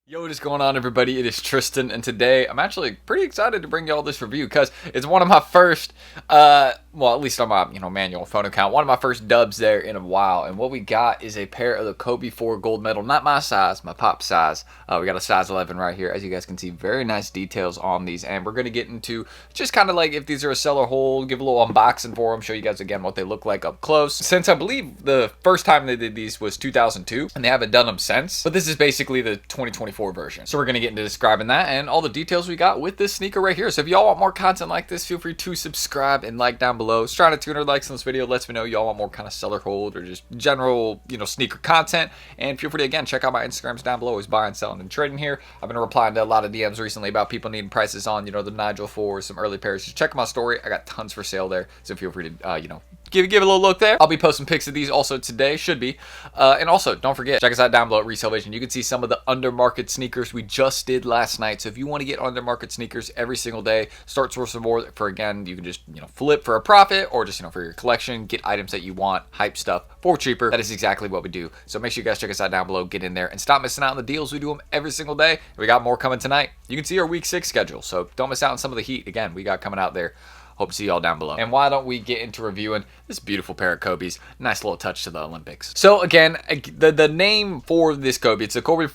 Yo, what is going on, everybody? It is Tristan, and today I'm actually pretty excited to bring y'all this review because it's one of my first, well, at least on my manual phone account, one of my first dubs there in a while. And what we got is a pair of the Kobe 4 gold medal, not my size, my pop size. We got a size 11 right here, as you guys can see. Very nice details on these, and we're gonna get into just kind of like if these are a sell or hold, give a little unboxing for them, show you guys again what they look like up close. Since I believe the first time they did these was 2002, and they haven't done them since, but this is basically the 2024 version. So we're going to get into describing that and all the details we got with this sneaker right here. So if y'all want more content like this, feel free to subscribe and like down below. It's trying to 200 likes on this video lets me know y'all want more kind of seller hold or just general, sneaker content. And feel free to, again, check out my Instagrams down below. Always buying, selling, and trading here. I've been replying to a lot of DMs recently about people needing prices on, the Nigel 4, some early pairs. Just check my story. I got tons for sale there. So feel free to, give a little look there. I'll be posting pics of these also today, should be. And also, don't forget, check us out down below at Resell Vision. You can see some of the undermarket sneakers we just did last night. So if you want to get undermarket sneakers every single day, start sourcing more for, again, you can just, flip for a profit or just, for your collection, get items that you want, hype stuff for cheaper. That is exactly what we do. So make sure you guys check us out down below, get in there, and stop missing out on the deals. We do them every single day. We got more coming tonight. You can see our week 6 schedule. So don't miss out on some of the heat, again, we got coming out there. Hope to see y'all down below. And why don't we get into reviewing this beautiful pair of Kobe's? Nice little touch to the Olympics. So again, the name for this Kobe, it's a Kobe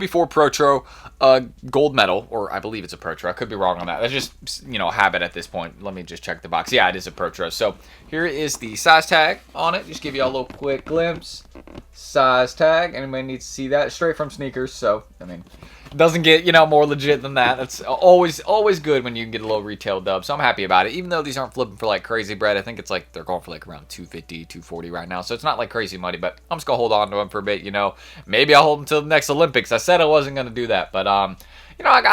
4 PROTO gold medal, or I believe it's a PROTO. I could be wrong on that. That's just, a habit at this point. Let me just check the box. Yeah, it is a PROTO. So here is the size tag on it. Just give you all a little quick glimpse. Size tag. Anybody needs to see that? Straight from sneakers. So, doesn't get, more legit than that. That's always good when you can get a little retail dub. So I'm happy about it. Even though these aren't flipping for like crazy bread, I think it's like they're going for like around 250, 240 right now. So it's not like crazy money, but I'm just going to hold on to them for a bit, Maybe I'll hold them until the next Olympics. I said I wasn't going to do that, but I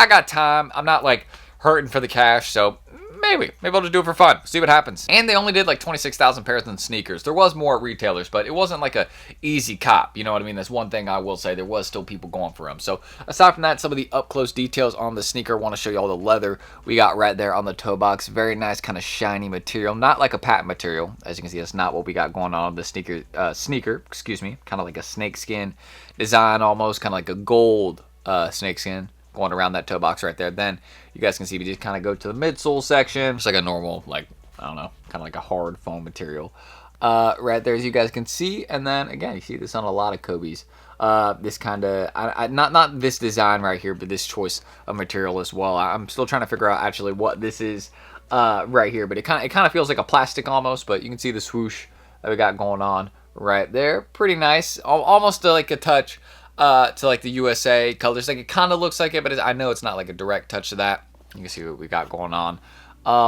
got time. I'm not like hurting for the cash, so maybe I'll just do it for fun. See what happens. And they only did like 26,000 pairs in sneakers. There was more at retailers, but it wasn't like a easy cop. You know what I mean? That's one thing I will say. There was still people going for them. So aside from that, some of the up close details on the sneaker. I want to show you all the leather we got right there on the toe box. Very nice kind of shiny material. Not like a patent material. As you can see, that's not what we got going on the sneaker. Kind of like a snakeskin design almost. Kind of like a gold snakeskin going around that toe box right there. Then you guys can see we just kind of go to the midsole section. It's like a normal, like, I don't know, kind of like a hard foam material right there, as you guys can see. And then again, you see this on a lot of Kobe's. This kind of, not this design right here, but this choice of material as well. I'm still trying to figure out actually what this is right here, but it kind of feels like a plastic almost. But you can see the swoosh that we got going on right there. Pretty nice, almost like a touch to like the USA colors. Like it kind of looks like it, but I know it's not like a direct touch to that. You can see what we got going on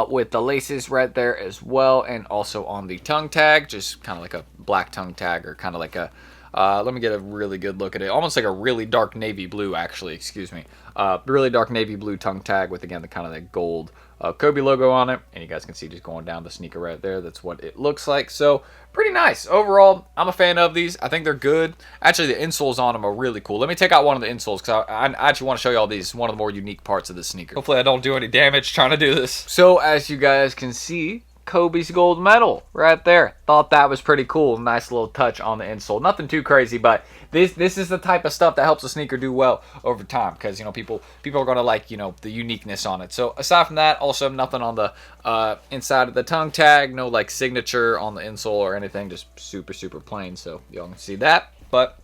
with the laces right there as well, and also on the tongue tag, just kind of like a black tongue tag, or kind of like a let me get a really good look at it. Almost like a really dark navy blue, actually. Excuse me. Really dark navy blue tongue tag with, again, the kind of the gold Kobe logo on it. And you guys can see just going down the sneaker right there. That's what it looks like. So pretty nice. Overall, I'm a fan of these. I think they're good. Actually, the insoles on them are really cool. Let me take out one of the insoles because I actually want to show you all these. It's one of the more unique parts of the sneaker. Hopefully I don't do any damage trying to do this. So as you guys can see, Kobe's gold medal right there. Thought that was pretty cool. Nice little touch on the insole. Nothing too crazy, but this is the type of stuff that helps a sneaker do well over time, because people are going to like the uniqueness on it. So aside from that, also nothing on the inside of the tongue tag. No like signature on the insole or anything. Just super plain. So y'all can see that, but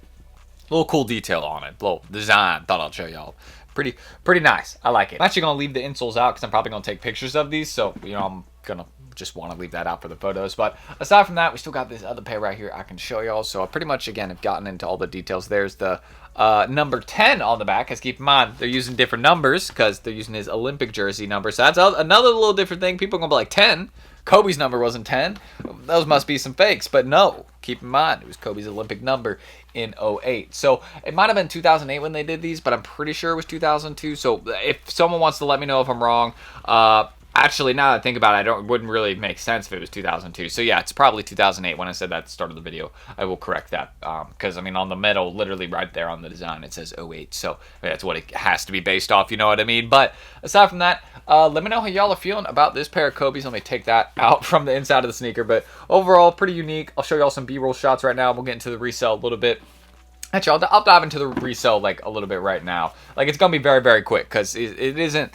a little cool detail on it. Little design. Thought I'd show y'all. Pretty nice. I like it. I'm actually gonna leave the insoles out because I'm probably gonna take pictures of these. So I'm gonna just want to leave that out for the photos. But aside from that, we still got this other pair right here I can show y'all. So I pretty much, again, have gotten into all the details. There's the number 10 on the back. Because keep in mind, they're using different numbers because they're using his Olympic jersey number. So that's another little different thing. People are going to be like, 10? Kobe's number wasn't 10. Those must be some fakes. But no, keep in mind, it was Kobe's Olympic number in 08. So it might have been 2008 when they did these, but I'm pretty sure it was 2002. So if someone wants to let me know if I'm wrong, actually, now that I think about it, it wouldn't really make sense if it was 2002. So yeah, it's probably 2008. When I said that at the start of the video, I will correct that. Because, on the medal, literally right there on the design, it says 08. So that's what it has to be based off, you know what I mean? But aside from that, let me know how y'all are feeling about this pair of Kobe's. Let me take that out from the inside of the sneaker. But overall, pretty unique. I'll show y'all some B-roll shots right now. We'll get into the resell a little bit. Actually, I'll dive into the resell like a little bit right now. Like it's gonna be very, very quick because there isn't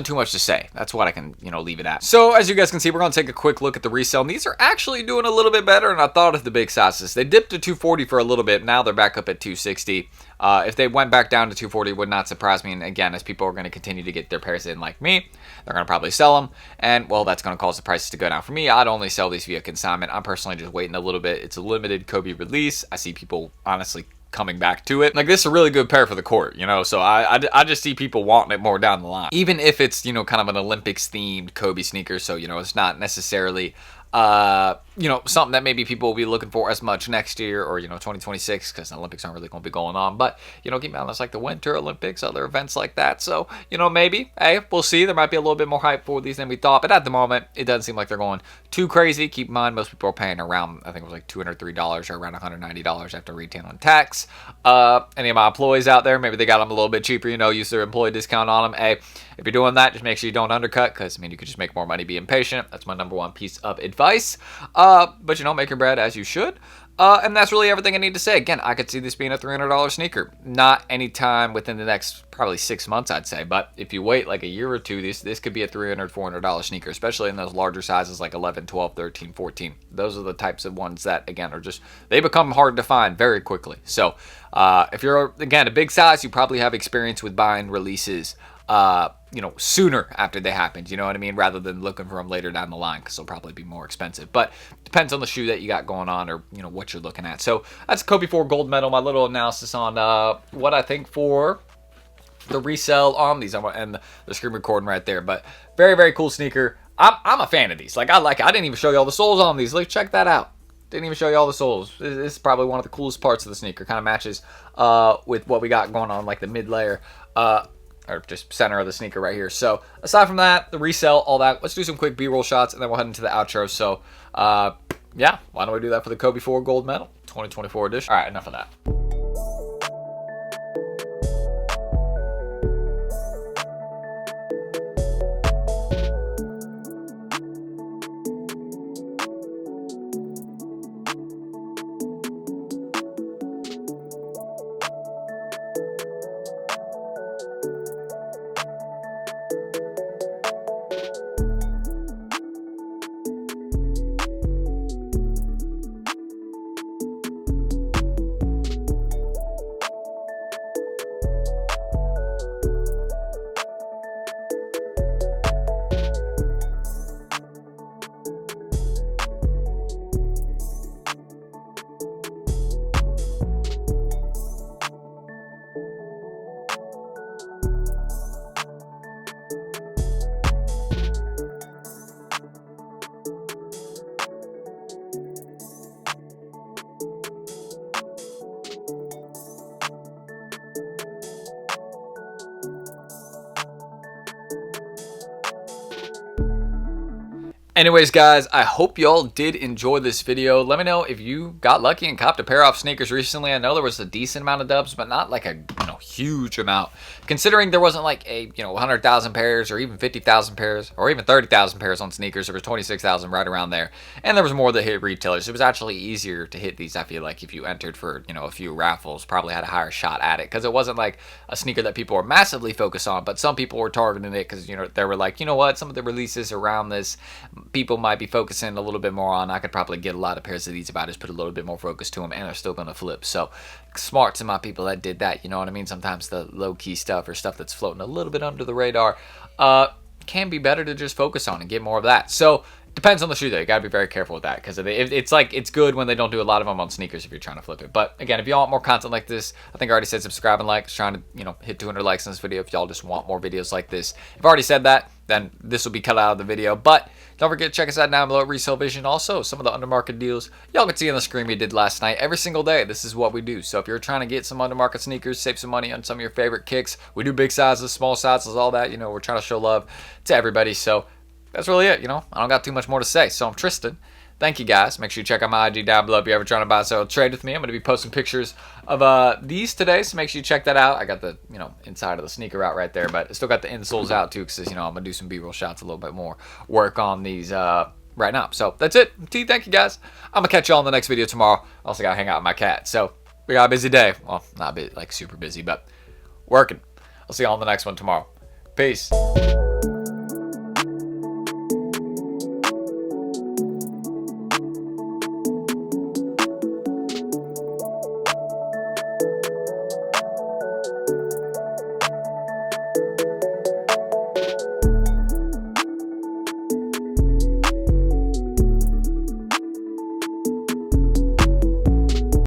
too much to say. That's what I can leave it at. So as you guys can see, we're gonna take a quick look at the resell, and these are actually doing a little bit better than I thought of the big sizes. They dipped to 240 for a little bit. Now they're back up at 260. If they went back down to 240, it would not surprise me. And again, as people are going to continue to get their pairs in like me, they're going to probably sell them. And, well, that's going to cause the prices to go down. For me, I'd only sell these via consignment. I'm personally just waiting a little bit. It's a limited Kobe release. I see people, honestly, coming back to it. Like, this is a really good pair for the court, so I just see people wanting it more down the line. Even if it's, kind of an Olympics-themed Kobe sneaker, so, it's not necessarily something that maybe people will be looking for as much next year or 2026 because the Olympics aren't really going to be going on. But keep in mind, it's like the Winter Olympics, other events like that. So maybe we'll see. There might be a little bit more hype for these than we thought, but at the moment it doesn't seem like they're going too crazy. Keep in mind, most people are paying around, I think it was like $203 or around $190 after retail and tax. Any of my employees out there, maybe they got them a little bit cheaper, use their employee discount on them. If you're doing that, just make sure you don't undercut because you could just make more money being patient. That's my number one piece of advice. But make your bread as you should. And that's really everything I need to say. Again, I could see this being a $300 sneaker. Not anytime within the next probably 6 months, I'd say. But if you wait like a year or two, this could be a $300, $400 sneaker, especially in those larger sizes like 11, 12, 13, 14. Those are the types of ones that, again, are just, they become hard to find very quickly. So if you're, again, a big size, you probably have experience with buying releases sooner after they happened, rather than looking for them later down the line because they'll probably be more expensive. But depends on the shoe that you got going on or, what you're looking at. So that's Kobe 4 gold medal, my little analysis on what I think for the resell on these. I'm going to end the screen recording right there. But very, very cool sneaker. I'm a fan of these. Like, I like it. I didn't even show you all the soles on these. Like, check that out. Didn't even show you all the soles. This is probably one of the coolest parts of the sneaker. Kind of matches with what we got going on, like the mid layer. Or just center of the sneaker right here. So aside from that, the resell, all that, let's do some quick B-roll shots and then we'll head into the outro. So yeah, why don't we do that for the Kobe 4 gold medal 2024 edition. All right, enough of that. Anyways, guys, I hope y'all did enjoy this video. Let me know if you got lucky and copped a pair off sneakers recently. I know there was a decent amount of dubs, but not like a huge amount. Considering there wasn't like a 100,000 pairs or even 50,000 pairs or even 30,000 pairs on sneakers. There was 26,000 right around there, and there was more that hit retailers. It was actually easier to hit these. I feel like if you entered for a few raffles, probably had a higher shot at it because it wasn't like a sneaker that people were massively focused on. But some people were targeting it because they were like, what, some of the releases around this people might be focusing a little bit more on. I could probably get a lot of pairs of these if I just put a little bit more focus to them, and they're still going to flip. So smart to my people that did that. You know what I mean? Sometimes the low-key stuff or stuff that's floating a little bit under the radar can be better to just focus on and get more of that. So depends on the shoe though. You got to be very careful with that because it's good when they don't do a lot of them on sneakers if you're trying to flip it. But again, if y'all want more content like this, I think I already said subscribe and like. I was trying to hit 200 likes in this video if y'all just want more videos like this. If I've already said that, then this will be cut out of the video. But don't forget to check us out down below at Resell Vision. Also, some of the undermarket deals y'all can see on the screen we did last night. Every single day, this is what we do. So if you're trying to get some undermarket sneakers, save some money on some of your favorite kicks, we do big sizes, small sizes, all that. We're trying to show love to everybody. So that's really it. I don't got too much more to say. So I'm Tristan. Thank you, guys. Make sure you check out my IG down below if you're ever trying to buy, sell, trade with me. I'm going to be posting pictures of these today, so make sure you check that out. I got the inside of the sneaker out right there, but I still got the insoles out too because I'm going to do some B-roll shots, a little bit more work on these right now. So that's it. Thank you, guys. I'm going to catch y'all in the next video tomorrow. Also got to hang out with my cat. So We got a busy day. Well, not like super busy, but working. I'll see you all on the next one tomorrow. Peace.